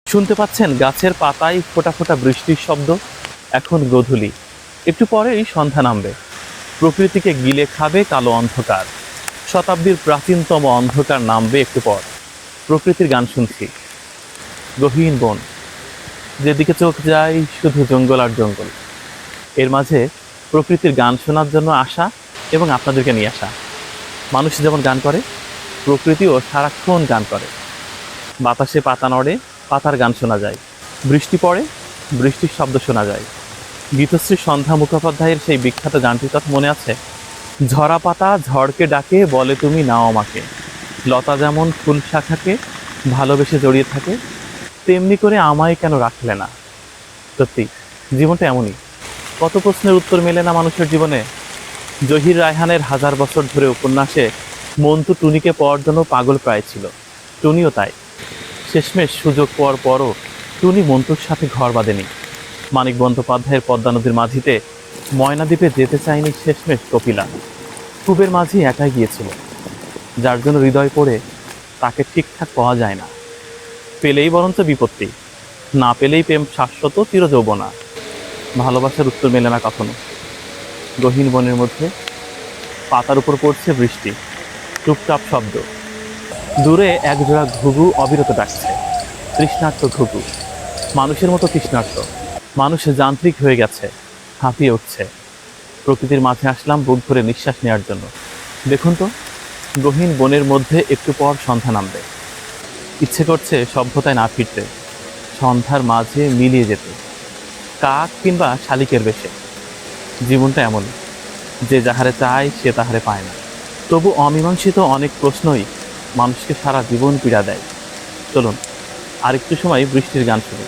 শুনতে পাচ্ছেন গাছের পাতায় ফোঁটা ফোঁটা বৃষ্টির শব্দ। এখন গোধূলি, একটু পরেই সন্ধ্যা নামবে। প্রকৃতিকে গিলে খাবে কালো অন্ধকার। শতাব্দীর প্রাচীনতম অন্ধকার নামবে একটু পর। প্রকৃতির গান শুনছি, গহীন বন, যেদিকে চোখ যায় শুধু জঙ্গল আর জঙ্গল। এর মাঝে প্রকৃতির গান শোনার জন্য আসা এবং আপনাদেরকে নিয়ে আসা। মানুষ যেমন গান করে, প্রকৃতিও সারাক্ষণ গান করে। বাতাসে পাতা নড়ে, পাতার গান শোনা যায়। বৃষ্টি পড়ে, বৃষ্টির শব্দ শোনা যায়। গীতশ্রী সন্ধ্যা মুখোপাধ্যায়ের সেই বিখ্যাত গানটির কথা মনে আছে? ঝরা পাতা ঝড়কে ডাকে, বলে তুমি নাও আমাকে। লতা যেমন ফুল শাখাকে ভালোবেসে জড়িয়ে থাকে, তেমনি করে আমায় কেন রাখলে না। সত্যি, জীবনটা এমনই। কত প্রশ্নের উত্তর মেলে না মানুষের জীবনে। জহির রায়হানের হাজার বছর ধরে উপন্যাসে মন্টু টুনিকে পাওয়ার জন্য পাগল প্রায় ছিল। টুনিও তাই। শেষমেশ সুযোগ পাওয়ার পরও টুনি মন্টুর সাথে ঘর বাঁধেনি। মানিক বন্দ্যোপাধ্যায়ের পদ্মা নদীর মাঝিতে ময়নাদ্বীপে যেতে চায়নি শেষমেশ কপিলা। খুবের মাঝি একাই গিয়েছিল, যার জন্য হৃদয় পড়ে তাকে ঠিকঠাক পাওয়া যায় না। পেলেই বরঞ্চ বিপত্তি, না পেলেই প্রেম শাশ্বত চিরযৌবনা। ভালোবাসার উত্তর মেলে না কখনো। গহীন বনের মধ্যে পাতার উপর পড়ছে বৃষ্টি, টুপটাপ শব্দ। দূরে একজোড়া ঘুঘু অবিরত ডাকছে, তৃষ্ণার্ত ঘুঘু, মানুষের মতো তৃষ্ণার্ত। মানুষ যান্ত্রিক হয়ে গেছে, হাঁপিয়ে উঠছে। প্রকৃতির মাঝে আসলাম বুক ভরে নিঃশ্বাস নেওয়ার জন্য। দেখুন তো, গহীন বনের মধ্যে একটু পর সন্ধ্যা নামবে। ইচ্ছে করছে সভ্যতায় না ফিরতে, সন্ধ্যার মাঝে মিলিয়ে যেতে, কাক কিংবা শালিকের বেশে। জীবনটা এমনই, যে যাহারে চায় সে তাহারে পায় না। তবু অমীমাংসিত অনেক প্রশ্নই মানুষকে সারা জীবন পীড়া দেয়। চলুন আরেকটু সময় বৃষ্টির গান শুনি।